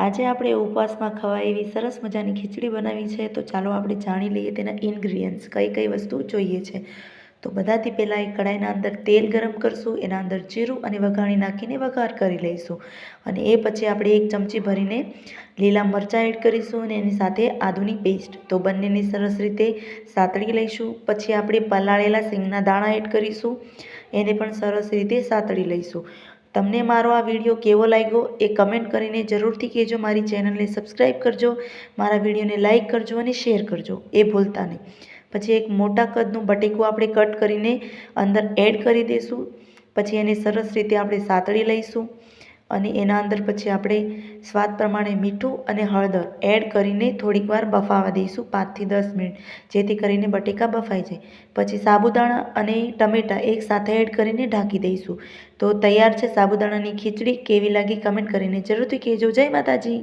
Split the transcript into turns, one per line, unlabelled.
આજે આપણે ઉપવાસમાં ખવાય એવી સરસ મજાની ખીચડી બનાવી છે, તો ચાલો આપણે જાણી લઈએ તેના ઇન્ગ્રીડિયન્ટ્સ, કઈ કઈ વસ્તુ જોઈએ છે. તો બધાથી પહેલાં એક કડાઈના અંદર તેલ ગરમ કરશું, એના અંદર જીરું અને વઘાણી નાખીને વઘાર કરી લઈશું. અને એ પછી આપણે 1 ચમચી ભરીને લીલા મરચાં એડ કરીશું અને એની સાથે આદુની પેસ્ટ. તો બંનેને સરસ રીતે સાતળી લઈશું. પછી આપણે પલાળેલા સિંગના દાણા એડ કરીશું, એને પણ સરસ રીતે સાતળી લઈશું. તમને મારો આ વિડીયો કેવો લાગ્યો એ કમેન્ટ કરીને જરૂરથી કહેજો. મારી ચેનલને સબસ્ક્રાઈબ કરજો, મારા વિડીયોને લાઇક કરજો અને શેર કરજો, એ ભૂલતા નહીં. પછી એક મોટા કદનું બટેકું આપણે કટ કરીને અંદર એડ કરી દઈશું. પછી એને સરસ રીતે આપણે સાતળી લઈશું અને એના અંદર પછી આપણે સ્વાદ પ્રમાણે મીઠું અને હળદર એડ કરીને થોડીક વાર બફાવા દઈશું, 5 થી 10 મિનિટ, જેથી કરીને બટેકા બફાઈ જાય. પછી સાબુદાણા અને ટમેટાં એક સાથે એડ કરીને ઢાંકી દઈશું. તો તૈયાર છે સાબુદાણાની ખીચડી. કેવી લાગી કમેન્ટ કરીને જરૂરથી કહેજો. જય માતાજી.